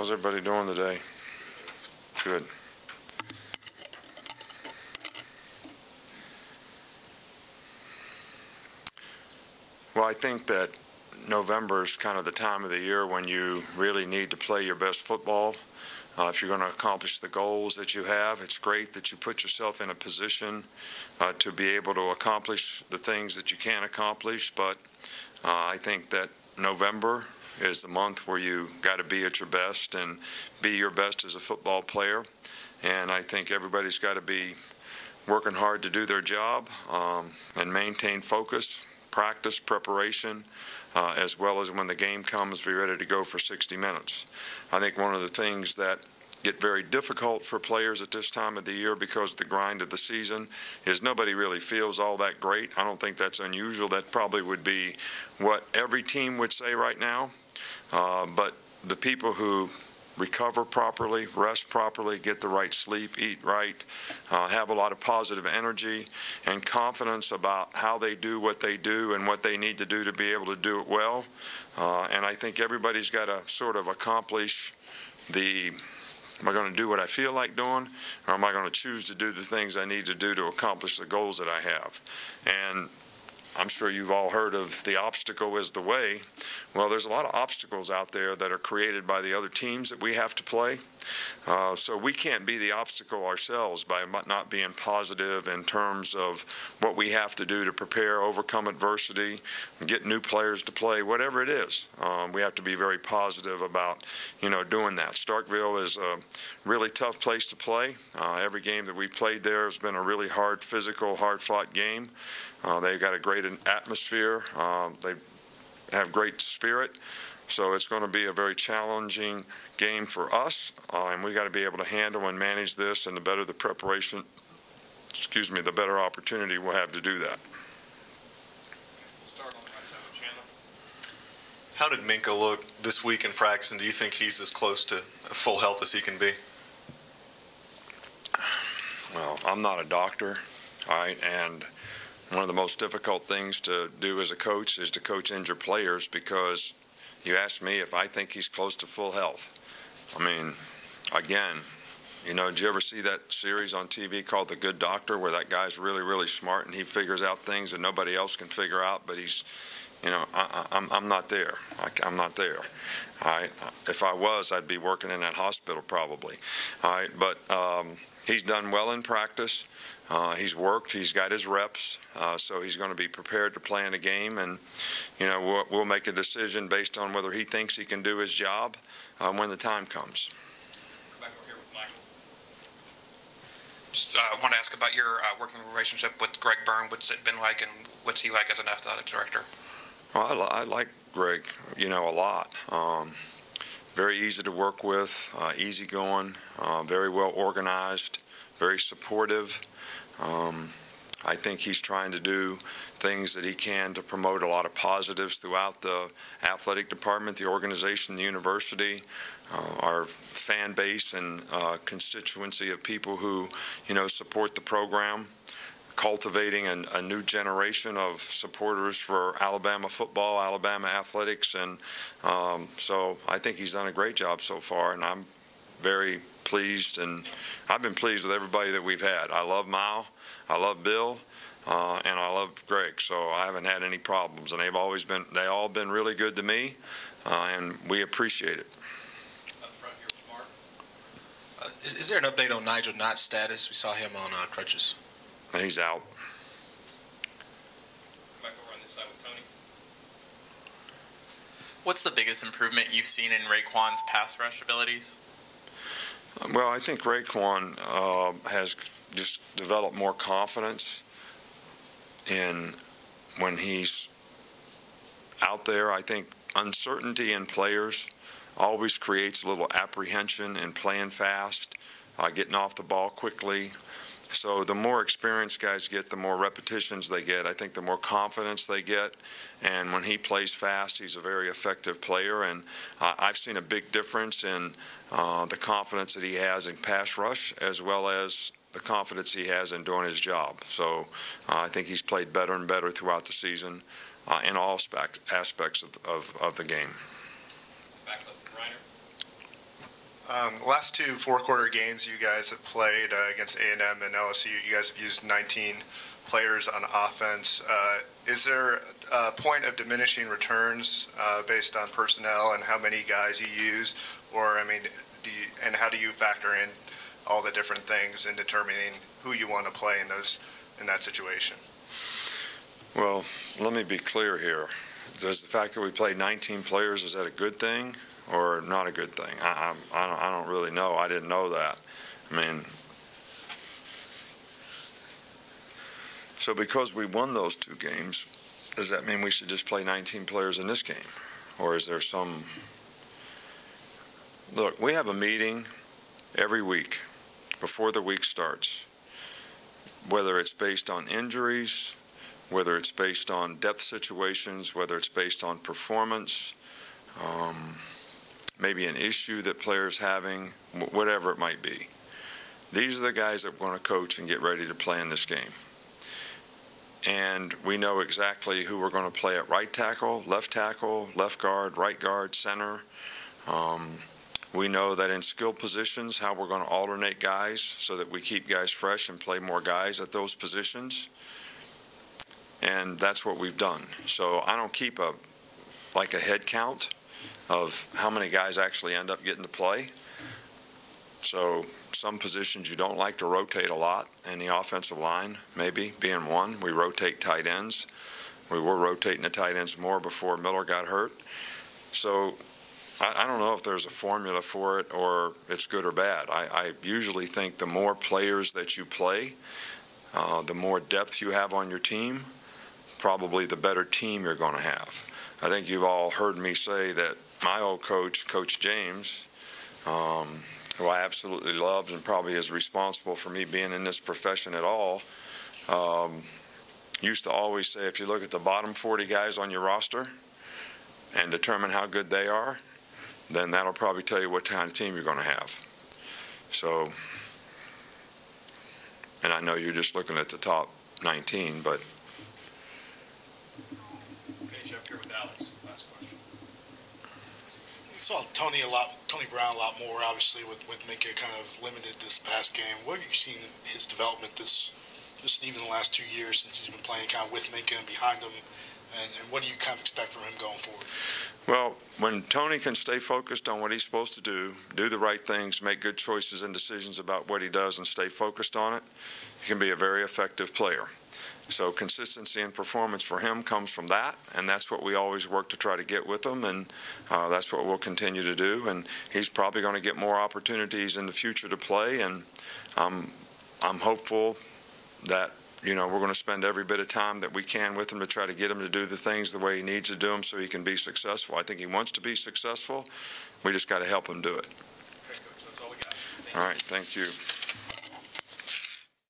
How's everybody doing today? Good. Well, I think that November is kind of the time of the year when you really need to play your best football. If you're going to accomplish the goals that you have, it's great that you put yourself in a position to be able to accomplish the things that you can accomplish. But I think that November is the month where you got to be at your best and be your best as a football player. And I think everybody's got to be working hard to do their job and maintain focus, practice, preparation, as well as when the game comes, be ready to go for 60 minutes. I think one of the things that get very difficult for players at this time of the year because of the grind of the season is nobody really feels all that great. I don't think that's unusual. That probably would be what every team would say right now. But the people who recover properly, rest properly, get the right sleep, eat right, have a lot of positive energy and confidence about how they do what they do and what they need to do to be able to do it well. And I think everybody's got to sort of accomplish am I going to do what I feel like doing, or am I going to choose to do the things I need to do to accomplish the goals that I have? And I'm sure you've all heard of the obstacle is the way. Well, there's a lot of obstacles out there that are created by the other teams that we have to play. So we can't be the obstacle ourselves by not being positive in terms of what we have to do to prepare, overcome adversity, get new players to play, whatever it is. We have to be very positive about, doing that. Starkville is a really tough place to play. Every game that we played there has been a really hard, physical, hard-fought game. They've got a great atmosphere. They have great spirit. So it's going to be a very challenging game for us, and we got to be able to handle and manage this, and the better the preparation, the better opportunity we'll have to do that. We'll start on the right side with Chandler. How did Minka look this week in practice, and do you think he's as close to full health as he can be? Well, I'm not a doctor, all right, and one of the most difficult things to do as a coach is to coach injured players, because you asked me if I think he's close to full health. I mean, again, did you ever see that series on TV called The Good Doctor, where that guy's really, really smart and he figures out things that nobody else can figure out, but he's, I'm not there. I'm not there. All right. If I was, I'd be working in that hospital probably. All right. But he's done well in practice. He's worked. He's got his reps. So he's going to be prepared to play in a game. And, we'll make a decision based on whether he thinks he can do his job when the time comes. Back over here with Michael. Just want to ask about your working relationship with Greg Byrne. What's it been like, and what's he like as an athletic director? Well, I like Greg, a lot. Very easy to work with, easygoing, very well organized, very supportive. I think he's trying to do things that he can to promote a lot of positives throughout the athletic department, the organization, the university, our fan base and constituency of people who, support the program, cultivating a new generation of supporters for Alabama football, Alabama athletics. And so I think he's done a great job so far, and I'm very pleased, and I've been pleased with everybody that we've had. I love Mal, I love Bill, and I love Greg, so I haven't had any problems, and they all been really good to me, and we appreciate it. Up front here with Mark. Is there an update on Nigel Knott's status? We saw him on crutches. He's out. Back over on this side with Tony. What's the biggest improvement you've seen in Raekwon's pass rush abilities? Well, I think Raekwon has just developed more confidence in when he's out there. I think uncertainty in players always creates a little apprehension in playing fast, getting off the ball quickly. So the more experienced guys get, the more repetitions they get. I think the more confidence they get. And when he plays fast, he's a very effective player. And I've seen a big difference in the confidence that he has in pass rush, as well as the confidence he has in doing his job. So I think he's played better and better throughout the season in all aspects of the game. Back up, Reiner. Last two four-quarter games you guys have played against A&M and LSU, you guys have used 19 players on offense. Is there a point of diminishing returns based on personnel and how many guys you use? Or, I mean, and how do you factor in all the different things in determining who you want to play in that situation? Well, let me be clear here. Does the fact that we play 19 players, is that a good thing or not a good thing? I don't really know. I didn't know that. I mean, so because we won those two games, does that mean we should just play 19 players in this game? Or is there some... Look, we have a meeting every week before the week starts, whether it's based on injuries, whether it's based on depth situations, whether it's based on performance, maybe an issue that players having, whatever it might be. These are the guys that want to coach and get ready to play in this game. And we know exactly who we're going to play at right tackle, left guard, right guard, center. We know that in skill positions, how we're going to alternate guys so that we keep guys fresh and play more guys at those positions. And that's what we've done. So I don't keep a head count of how many guys actually end up getting to play. So some positions you don't like to rotate a lot in the offensive line, maybe being one. We rotate tight ends. We were rotating the tight ends more before Miller got hurt. So I don't know if there's a formula for it or it's good or bad. I usually think the more players that you play, the more depth you have on your team, probably the better team you're going to have. I think you've all heard me say that my old coach, Coach James, who I absolutely loved and probably is responsible for me being in this profession at all, used to always say, if you look at the bottom 40 guys on your roster and determine how good they are, then that'll probably tell you what kind of team you're going to have. So, and I know you're just looking at the top 19, but... Finish up here with Alex. Last question. We saw Tony Brown a lot more, obviously, with Minka kind of limited this past game. What have you seen in his development just even the last 2 years since he's been playing kind of with Minka and behind him? And what do you kind of expect from him going forward? Well, when Tony can stay focused on what he's supposed to do the right things, make good choices and decisions about what he does and stay focused on it, he can be a very effective player. So consistency and performance for him comes from that, and that's what we always work to try to get with him, and that's what we'll continue to do. And he's probably going to get more opportunities in the future to play, and I'm hopeful that we're going to spend every bit of time that we can with him to try to get him to do the things the way he needs to do them so he can be successful. I think he wants to be successful. We just got to help him do it. Okay, Coach, that's all we got. All right, thank you.